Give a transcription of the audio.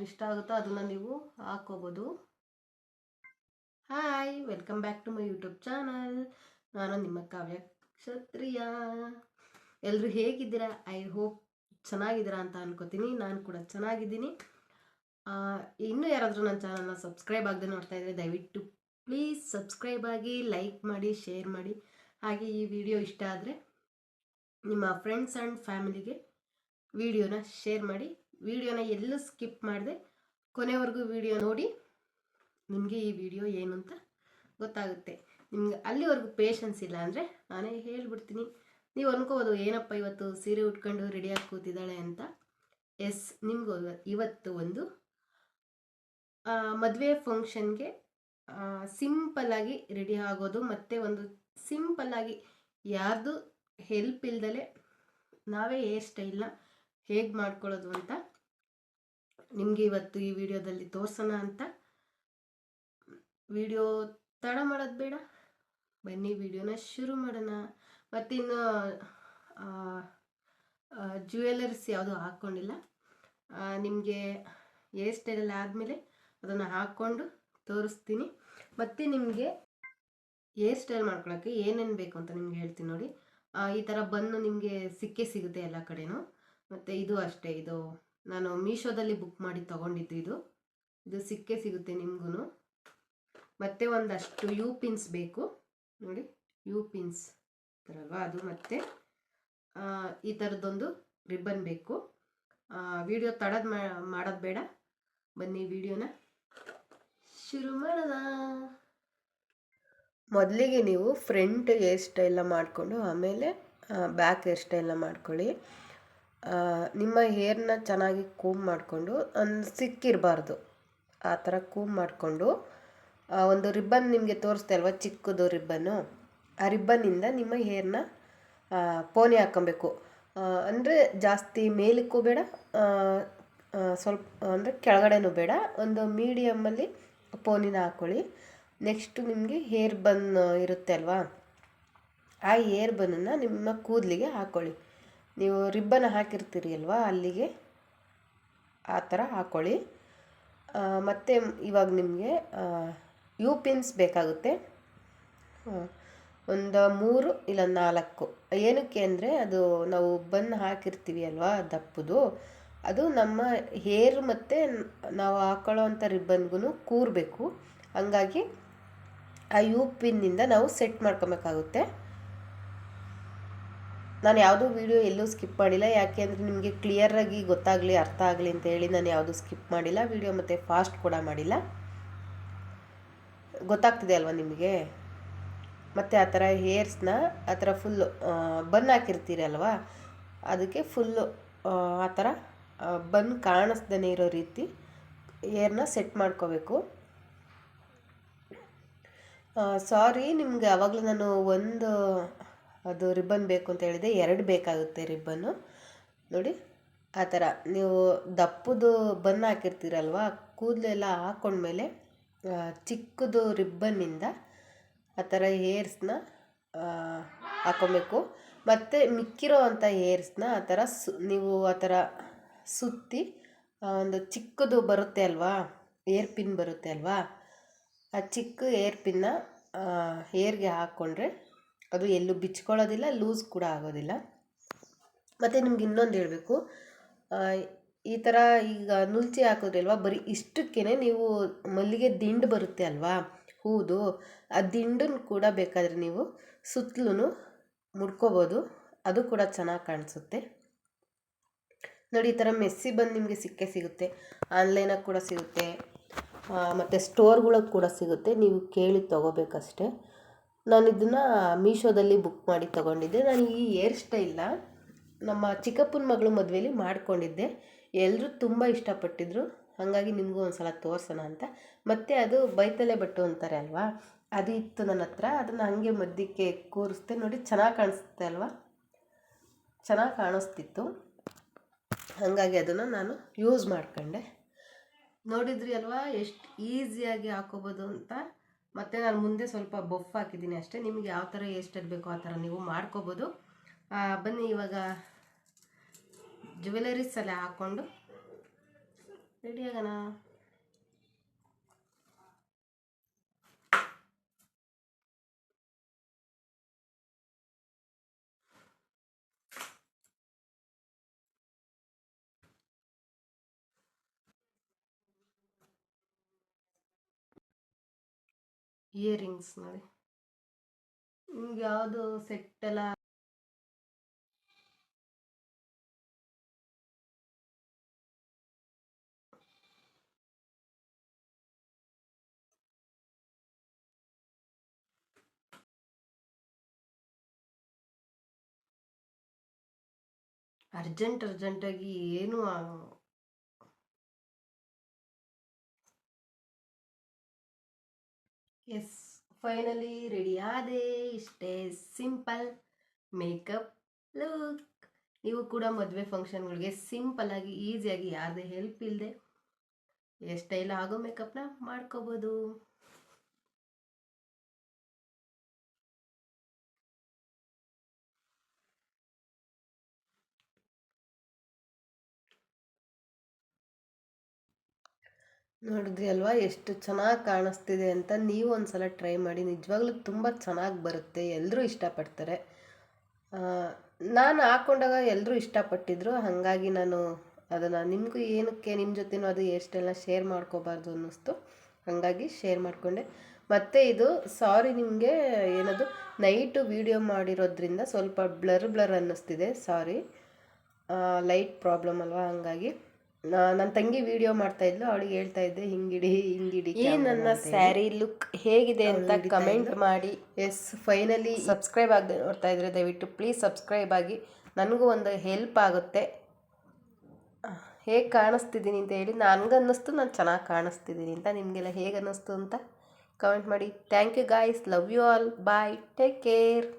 ಇಷ್ಟ ಆಗುತ್ತೋ ಅದನ್ನು ನೀವು ಹಾಕೋಬೋದು. Hi, welcome back to my YouTube channel. ನಾನು ನಿಮ್ಮ ಕಾವ್ಯ ಕ್ಷತ್ರಿಯ. ಎಲ್ಲರೂ ಹೇಗಿದ್ದೀರಾ? ಐ ಹೋಪ್ ಚೆನ್ನಾಗಿದ್ದೀರಾ ಅಂತ ಅನ್ಕೋತೀನಿ. ನಾನು ಕೂಡ ಚೆನ್ನಾಗಿದ್ದೀನಿ. ಇನ್ನೂ ಯಾರಾದರೂ ನನ್ನ ಚಾನಲ್ನ ಸಬ್ಸ್ಕ್ರೈಬ್ ಆಗದೆ ನೋಡ್ತಾ ಇದ್ದರೆ ದಯವಿಟ್ಟು ಪ್ಲೀಸ್ ಸಬ್ಸ್ಕ್ರೈಬ್ ಆಗಿ, ಲೈಕ್ ಮಾಡಿ, ಶೇರ್ ಮಾಡಿ. ಹಾಗೆ ಈ ವಿಡಿಯೋ ಇಷ್ಟ ಆದರೆ ನಿಮ್ಮ ಫ್ರೆಂಡ್ಸ್ ಆ್ಯಂಡ್ ಫ್ಯಾಮಿಲಿಗೆ ವಿಡಿಯೋನ ಶೇರ್ ಮಾಡಿ. ವಿಡಿಯೋನ ಎಲ್ಲೂ ಸ್ಕಿಪ್ ಮಾಡಿದೆ ಕೊನೆವರೆಗೂ ವಿಡಿಯೋ ನೋಡಿ. ನಿಮಗೆ ಈ ವಿಡಿಯೋ ಏನು ಅಂತ ಗೊತ್ತಾಗುತ್ತೆ. ನಿಮ್ಗೆ ಅಲ್ಲಿವರೆಗೂ ಪೇಷನ್ಸ್ ಇಲ್ಲ ಅಂದರೆ ನಾನೇ ಹೇಳ್ಬಿಡ್ತೀನಿ. ನೀವು ಅನ್ಕೋಬೋದು, ಏನಪ್ಪ ಇವತ್ತು ಸೀರೆ ಉಟ್ಕೊಂಡು ರೆಡಿಯಾಗಿ ಕೂತಿದ್ದಾಳೆ ಅಂತ. ಎಸ್, ನಿಮಗೂ ಇವತ್ತು ಒಂದು ಮದುವೆ ಫಂಕ್ಷನ್ಗೆ ಸಿಂಪಲ್ಲಾಗಿ ರೆಡಿ ಆಗೋದು, ಮತ್ತು ಒಂದು ಸಿಂಪಲ್ಲಾಗಿ ಯಾರ್ದು ಹೆಲ್ಪ್ ಇಲ್ದಲೆ ನಾವೇ ಹೇರ್ ಸ್ಟೈಲ್ನ ಹೇಗೆ ಮಾಡ್ಕೊಳ್ಳೋದು ಅಂತ ನಿಮಗೆ ಇವತ್ತು ಈ ವಿಡಿಯೋದಲ್ಲಿ ತೋರಿಸೋಣ ಅಂತ. ವಿಡಿಯೋ ತಡ ಮಾಡೋದು ಬೇಡ, ಬನ್ನಿ ವಿಡಿಯೋನ ಶುರು ಮಾಡೋಣ. ಮತ್ತಿನ್ನು ಜ್ಯುವೆಲರ್ಸ್ ಯಾವುದು ಹಾಕ್ಕೊಂಡಿಲ್ಲ. ನಿಮಗೆ ಹೇರ್ ಸ್ಟೈಲಲ್ಲಿ ಆದಮೇಲೆ ಅದನ್ನು ಹಾಕ್ಕೊಂಡು ತೋರಿಸ್ತೀನಿ. ಮತ್ತು ನಿಮಗೆ ಹೇರ್ ಸ್ಟೈಲ್ ಮಾಡ್ಕೊಳ್ಳೋಕ್ಕೆ ಏನೇನು ಬೇಕು ಅಂತ ನಿಮ್ಗೆ ಹೇಳ್ತೀನಿ ನೋಡಿ. ಈ ಥರ ಬನ್ನು ನಿಮಗೆ ಸಿಗುತ್ತೆ ಎಲ್ಲ ಕಡೆನೂ. ಮತ್ತು ಇದು ಅಷ್ಟೇ, ಇದು ನಾನು ಮೀಶೋದಲ್ಲಿ ಬುಕ್ ಮಾಡಿ ತೊಗೊಂಡಿದ್ದು. ಇದು ಸಿಗುತ್ತೆ ನಿಮಗೂ. ಮತ್ತು ಒಂದಷ್ಟು ಯು ಪಿನ್ಸ್ ಬೇಕು ನೋಡಿ, ಯು ಪಿನ್ಸ್ ಥರಲ್ವಾ ಅದು. ಮತ್ತು ಈ ಥರದ್ದೊಂದು ರಿಬ್ಬನ್ ಬೇಕು. ವಿಡಿಯೋ ಮಾಡೋದು ಬೇಡ, ಬನ್ನಿ ವಿಡಿಯೋನ ಶುರು ಮಾಡೋಣ. ಮೊದಲಿಗೆ ನೀವು ಫ್ರಂಟ್ ಹೇರ್ ಸ್ಟೈಲ್ನ ಮಾಡಿಕೊಂಡು ಆಮೇಲೆ ಬ್ಯಾಕ್ ಹೇರ್ ಸ್ಟೈಲ್ನ ಮಾಡ್ಕೊಳ್ಳಿ. ನಿಮ್ಮ ಹೇರ್ನ ಚೆನ್ನಾಗಿ ಕೂಮ್ ಮಾಡಿಕೊಂಡು, ಒಂದು ಸಿಕ್ಕಿರಬಾರ್ದು ಆ ಥರ ಕೂಮ್ ಮಾಡಿಕೊಂಡು, ಒಂದು ರಿಬ್ಬನ್ ನಿಮಗೆ ತೋರಿಸ್ತೆ ಅಲ್ವ, ಚಿಕ್ಕದು ರಿಬ್ಬನ್ನು, ಆ ರಿಬ್ಬನ್ನಿಂದ ನಿಮ್ಮ ಹೇರ್ನ ಪೋನಿ ಹಾಕ್ಕೊಬೇಕು. ಅಂದರೆ ಜಾಸ್ತಿ ಮೇಲಕ್ಕೂ ಬೇಡ, ಸ್ವಲ್ಪ ಅಂದರೆ ಕೆಳಗಡೆನೂ ಬೇಡ, ಒಂದು ಮೀಡಿಯಮ್ಮಲ್ಲಿ ಪೋನಿನ ಹಾಕ್ಕೊಳ್ಳಿ. ನೆಕ್ಸ್ಟು ನಿಮಗೆ ಹೇರ್ ಬನ್ ಇರುತ್ತೆ ಅಲ್ವಾ, ಆ ಹೇರ್ ಬನ್ನನ್ನು ನಿಮ್ಮ ಕೂದಲಿಗೆ ಹಾಕ್ಕೊಳ್ಳಿ. ನೀವು ರಿಬ್ಬನ್ ಹಾಕಿರ್ತೀರಿ ಅಲ್ವಾ, ಅಲ್ಲಿಗೆ ಆ ಥರ ಹಾಕ್ಕೊಳ್ಳಿ. ಮತ್ತು ಇವಾಗ ನಿಮಗೆ ಯು ಪಿನ್ಸ್ ಬೇಕಾಗುತ್ತೆ. ಒಂದು 3 ಇಲ್ಲ 4. ಏನಕ್ಕೆ ಅಂದರೆ ಅದು ನಾವು ಬನ್ ಹಾಕಿರ್ತೀವಿ ಅಲ್ವಾ ದಪ್ಪದು, ಅದು ನಮ್ಮ ಹೇರ್ ಮತ್ತು ನಾವು ಹಾಕ್ಕೊಳ್ಳೋ ಅಂಥ ರಿಬ್ಬನ್ಗೂ ಕೂರಬೇಕು. ಹಂಗಾಗಿ ಆ ಯು ಪಿನ್ನಿಂದ ನಾವು ಸೆಟ್ ಮಾಡ್ಕೊಬೇಕಾಗುತ್ತೆ. ನಾನು ಯಾವುದೂ ವಿಡಿಯೋ ಎಲ್ಲೂ ಸ್ಕಿಪ್ ಮಾಡಿಲ್ಲ, ಯಾಕೆ ಅಂದರೆ ನಿಮಗೆ ಕ್ಲಿಯರಾಗಿ ಗೊತ್ತಾಗಲಿ, ಅರ್ಥ ಆಗಲಿ ಅಂತ ಹೇಳಿ ನಾನು ಯಾವುದೂ ಸ್ಕಿಪ್ ಮಾಡಿಲ್ಲ ವಿಡಿಯೋ, ಮತ್ತು ಫಾಸ್ಟ್ ಕೂಡ ಮಾಡಿಲ್ಲ. ಗೊತ್ತಾಗ್ತಿದೆ ಅಲ್ವಾ ನಿಮಗೆ? ಮತ್ತು ಆ ಥರ ಹೇರ್ಸ್ನ ಆ ಥರ ಫುಲ್ಲು ಬನ್ ಹಾಕಿರ್ತೀರಲ್ವ, ಅದಕ್ಕೆ ಫುಲ್ಲು ಆ ಥರ ಬನ್ ಕಾಣಿಸ್ದೇ ಇರೋ ರೀತಿ ಹೇರ್ನ ಸೆಟ್ ಮಾಡ್ಕೋಬೇಕು. ಸಾರಿ, ನಿಮಗೆ ಆವಾಗಲೂ ನಾನು ಒಂದು ಅದು ರಿಬ್ಬನ್ ಬೇಕು ಅಂತ ಹೇಳಿದೆ, 2 ಬೇಕಾಗುತ್ತೆ ರಿಬ್ಬನ್ನು ನೋಡಿ. ಆ ಥರ ನೀವು ದಪ್ಪದು ಬನ್ ಹಾಕಿರ್ತೀರಲ್ವ, ಕೂದಲೆಲ್ಲ ಹಾಕ್ಕೊಂಡ್ಮೇಲೆ ಚಿಕ್ಕದು ರಿಬ್ಬನ್ನಿಂದ ಆ ಥರ ಹೇರ್ಸ್ನ ಹಾಕ್ಕೊಬೇಕು. ಮತ್ತು ಮಿಕ್ಕಿರೋ ಅಂಥ ಹೇರ್ಸ್ನ ಆ ಥರ ನೀವು ಆ ಥರ ಸುತ್ತಿ, ಒಂದು ಚಿಕ್ಕದು ಬರುತ್ತೆ ಅಲ್ವಾ, ಏರ್ ಪಿನ್ ಬರುತ್ತೆ ಅಲ್ವಾ, ಆ ಚಿಕ್ಕ ಏರ್ ಪಿನ್ನ ಹೇರ್ಗೆ ಹಾಕ್ಕೊಂಡ್ರೆ ಅದು ಎಲ್ಲೂ ಬಿಚ್ಕೊಳ್ಳೋದಿಲ್ಲ, ಲೂಸ್ ಕೂಡ ಆಗೋದಿಲ್ಲ. ಮತ್ತು ನಿಮ್ಗೆ ಇನ್ನೊಂದು ಹೇಳಬೇಕು, ಈ ಥರ ಈಗ ನುಲ್ಚಿ ಹಾಕೋದ್ರಲ್ವ, ಬರೀ ಇಷ್ಟಕ್ಕೇ ನೀವು ಮಲ್ಲಿಗೆ ದಿಂಡು ಬರುತ್ತೆ ಅಲ್ವಾ ಹೂದು, ಆ ದಿಂಡನ್ನು ಕೂಡ ಬೇಕಾದರೆ ನೀವು ಸುತ್ತಲೂ ಮುಡ್ಕೋಬೋದು, ಅದು ಕೂಡ ಚೆನ್ನಾಗಿ ಕಾಣಿಸುತ್ತೆ ನೋಡಿ. ಈ ಥರ ಮೆಸ್ಸಿ ಬಂದು ನಿಮಗೆ ಸಿಗುತ್ತೆ, ಆನ್ಲೈನಾಗಿ ಕೂಡ ಸಿಗುತ್ತೆ, ಮತ್ತು ಸ್ಟೋರ್ಗಳಿಗೆ ಕೂಡ ಸಿಗುತ್ತೆ. ನೀವು ಕೇಳಿ ತೊಗೋಬೇಕಷ್ಟೆ. ನಾನು ಇದನ್ನು ಮೀಶೋದಲ್ಲಿ ಬುಕ್ ಮಾಡಿ ತೊಗೊಂಡಿದ್ದೆ. ನಾನು ಈ ಹೇರ್ ಸ್ಟೈಲ್ನ ನಮ್ಮ ಚಿಕ್ಕಪ್ಪನ ಮಗಳು ಮದುವೆಯಲ್ಲಿ ಮಾಡ್ಕೊಂಡಿದ್ದೆ. ಎಲ್ಲರೂ ತುಂಬ ಇಷ್ಟಪಟ್ಟಿದ್ರು, ಹಾಗಾಗಿ ನಿಮಗೂ ಒಂದು ಸಲ ತೋರಿಸೋಣ ಅಂತ. ಮತ್ತು ಅದು ಬೈತಲೆ ಬಟ್ಟು ಅಂತಾರೆ ಅಲ್ವಾ, ಅದು ಇತ್ತು ನನ್ನ ಹತ್ರ. ಅದನ್ನು ಹಾಗೆ ಮಧ್ಯಕ್ಕೆ ಕೂರಿಸ್ದೆ ನೋಡಿ, ಚೆನ್ನಾಗಿ ಕಾಣಿಸುತ್ತೆ ಅಲ್ವಾ, ಚೆನ್ನಾಗಿ ಕಾಣಿಸ್ತಿತ್ತು. ಹಾಗಾಗಿ ಅದನ್ನು ನಾನು ಯೂಸ್ ಮಾಡ್ಕೊಂಡೆ. ನೋಡಿದ್ರಿ ಅಲ್ವಾ ಎಷ್ಟು ಈಸಿಯಾಗಿ ಹಾಕೋಬೋದು ಅಂತ. ಮತ್ತು ನಾನು ಮುಂದೆ ಸ್ವಲ್ಪ ಬಫ್ ಹಾಕಿದ್ದೀನಿ ಅಷ್ಟೇ. ನಿಮಗೆ ಯಾವ ಥರ ಎಷ್ಟು ಬೇಕೋ ಆ ಥರ ನೀವು ಮಾಡ್ಕೋಬೋದು. ಬನ್ನಿ ಇವಾಗ ಜ್ಯುವೆಲರೀಸ್ ಎಲ್ಲ ಹಾಕ್ಕೊಂಡು ರೆಡಿ ಆಗೋಣ. ಇಯರಿಂಗ್ಸ್ ನೋಡಿ, ನಿಮ್ಗೆ ಯಾವುದು ಸೆಟ್ ಎಲ್ಲ ಅರ್ಜೆಂಟಾಗಿ ಏನು ಎಸ್, ಫೈನಲಿ ರೆಡಿ ಆದೆ. ಇಷ್ಟೇ ಸಿಂಪಲ್ ಮೇಕಪ್ ಲುಕ್. ನೀವು ಕೂಡ ಮದುವೆ ಫಂಕ್ಷನ್ಗಳಿಗೆ ಸಿಂಪಲ್ಲಾಗಿ ಈಸಿಯಾಗಿ ಯಾರದೇ ಹೆಲ್ಪ್ ಇಲ್ಲದೆ ಎಷ್ಟೈಲ ಆಗೋ ಮೇಕಪ್ನ ಮಾಡ್ಕೋಬೋದು. ನೋಡಿದ್ರಿ ಅಲ್ವಾ ಎಷ್ಟು ಚೆನ್ನಾಗಿ ಕಾಣಿಸ್ತಿದೆ ಅಂತ. ನೀವು ಒಂದ್ಸಲ ಟ್ರೈ ಮಾಡಿ, ನಿಜವಾಗ್ಲೂ ತುಂಬ ಚೆನ್ನಾಗಿ ಬರುತ್ತೆ, ಎಲ್ಲರೂ ಇಷ್ಟಪಡ್ತಾರೆ. ನಾನು ಹಾಕ್ಕೊಂಡಾಗ ಎಲ್ಲರೂ ಇಷ್ಟಪಟ್ಟಿದ್ರು, ಹಾಗಾಗಿ ನಾನು ಅದನ್ನು ನಿಮಗೂ ಏನಕ್ಕೆ ನಿಮ್ಮ ಜೊತೆನೂ ಅದು ಎಷ್ಟೆಲ್ಲ ಶೇರ್ ಮಾಡ್ಕೋಬಾರ್ದು ಅನ್ನಿಸ್ತು, ಹಾಗಾಗಿ ಶೇರ್ ಮಾಡಿಕೊಂಡೆ. ಮತ್ತು ಇದು ಸಾರಿ, ನಿಮಗೆ ಏನದು ನೈಟು ವೀಡಿಯೋ ಮಾಡಿರೋದ್ರಿಂದ ಸ್ವಲ್ಪ ಬ್ಲರ್ ಅನ್ನಿಸ್ತಿದೆ, ಸಾರಿ. ಲೈಟ್ ಪ್ರಾಬ್ಲಮ್ ಅಲ್ವಾ, ಹಂಗಾಗಿ ನನ್ನ ತಂಗಿ ವಿಡಿಯೋ ಮಾಡ್ತಾ ಇದ್ಲು, ಅವಳಿಗೆ ಹೇಳ್ತಾ ಇದ್ದೆ ಹಿಂಗಿಡಿ ಈ ನನ್ನ ಸ್ಯಾರಿ ಲುಕ್ ಹೇಗಿದೆ ಅಂತ ಕಮೆಂಟ್ ಮಾಡಿ. ಎಸ್, ಫೈನಲಿ ಸಬ್ಸ್ಕ್ರೈಬ್ ಆಗದೆ ನೋಡ್ತಾ ಇದ್ರೆ ದಯವಿಟ್ಟು ಪ್ಲೀಸ್ ಸಬ್ಸ್ಕ್ರೈಬ್ ಆಗಿ, ನನಗೂ ಒಂದು ಹೆಲ್ಪ್ ಆಗುತ್ತೆ. ಹೇಗೆ ಕಾಣಿಸ್ತಿದ್ದೀನಿ ಅಂತ ಹೇಳಿ. ನನಗನ್ನಿಸ್ತು ನಾನು ಚೆನ್ನಾಗಿ ಕಾಣಿಸ್ತಿದ್ದೀನಿ ಅಂತ. ನಿಮಗೆಲ್ಲ ಹೇಗೆ ಅನ್ನಿಸ್ತು ಅಂತ ಕಮೆಂಟ್ ಮಾಡಿ. Thank you guys, love you all, bye, take care.